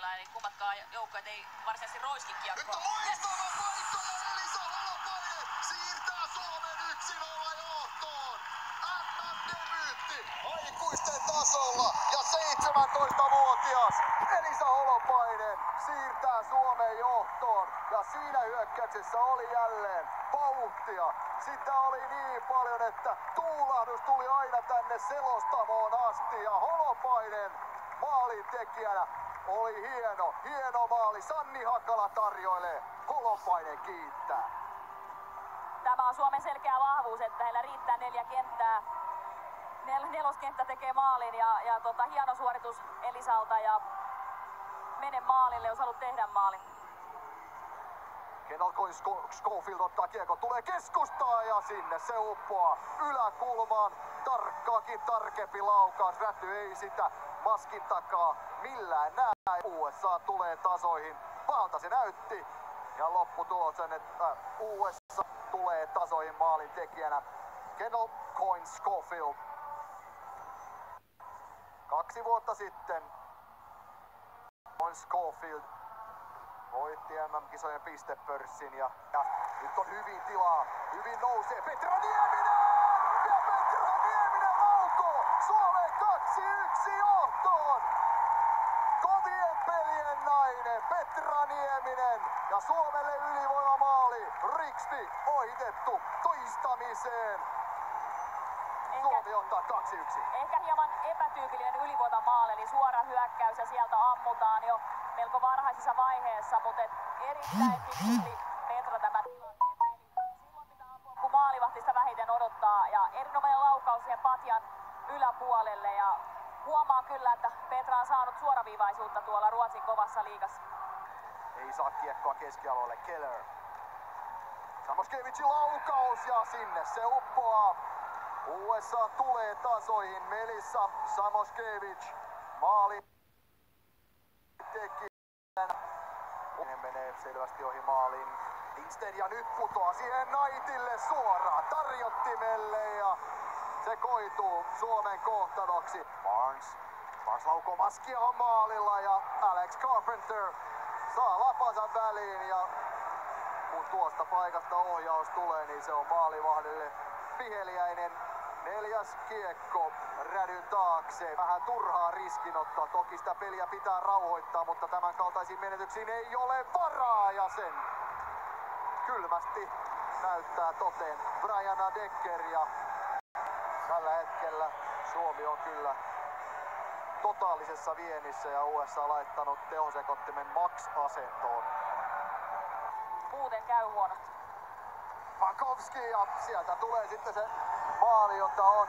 tasoilla, eli kummatkaan joukkueet ei varsinaisesti roiski kiekkoa. Nyt on loistava paikka ja Elisa Holopainen siirtää Suomen 1-0 johtoon. MM-debyytti aikuisten tasolla ja 17-vuotias Elisa Holopainen siirtää Suomen johtoon. Ja siinä hyökkäyksessä oli jälleen vauhtia. Sitä oli niin paljon, että tuulahdus tuli aina tänne selostamoon asti. Ja Holopainen maalintekijänä oli hieno maali. Sanni Hakala tarjoilee. Holopainen kiittää. Tämä on Suomen selkeä vahvuus, että heillä riittää 4 kenttää. Neloskenttä tekee maalin ja hieno suoritus Elisalta ja mene maalille, jos haluat tehdä maalin. Kendall Schofield ottaa kiekko, tulee keskustaan ja sinne se uppoaa yläkulmaan. Tarkkaakin tarkempi laukaus, Räty ei sitä maskin takaa millään näe. USA tulee tasoihin, pahalta se näytti. Ja lopputulos on, että USA tulee tasoihin maalin tekijänä. Kendall Schofield. 2 vuotta sitten Schofield voitti MM-kisojen pistepörssin ja nyt on hyvin tilaa. Hyvin nousee Petra Nieminen! Ja Petra Nieminen laukoo Suomen 2-1 johtoon! Kovien pelien nainen Petra Nieminen ja Suomelle ylivoimamaali. Rixby ohitettu toistamiseen. Suomi ottaa 2-1. Ehkä hieman epätyypillinen ylivoimamaali, eli suora hyökkäys ja sieltä ammutaan jo melko varhaisessa vaiheessa, mutta erittäin fiksusti Petra tämä tilanteen peli. Silloin pitää ampua, kun maalivahtista vähiten odottaa, ja erinomainen laukaus siihen patjan yläpuolelle, ja huomaa kyllä, että Petra on saanut suoraviivaisuutta tuolla Ruotsin kovassa liigassa. Ei saa kiekkoa keskialueelle, Keller. Samoskevicin laukaus ja sinne se uppoaa. USA tulee tasoihin, Melissa Samoskevich maali tekijänä. Menee selvästi ohi maaliin. Lindsten ja nyt putoaa siihen Knightille suoraan tarjottimelle ja se koituu Suomen kohtaloksi. Barnes laukoo maskia on maalilla ja Alex Carpenter saa lapansa väliin ja kun tuosta paikasta ohjaus tulee, niin se on maalivahdille viheliäinen. 4. kiekko Rädyn taakse. Vähän turhaa riskinottoa. Toki sitä peliä pitää rauhoittaa, mutta tämän kaltaisiin menetyksiin ei ole varaa. Ja sen kylmästi näyttää toteen Brianna Decker. Ja tällä hetkellä Suomi on kyllä totaalisessa viennissä ja USA laittanut tehosekottimen max-asentoon. Muuten käy huonosti. Pakovski ja sieltä tulee sitten se maali, jota on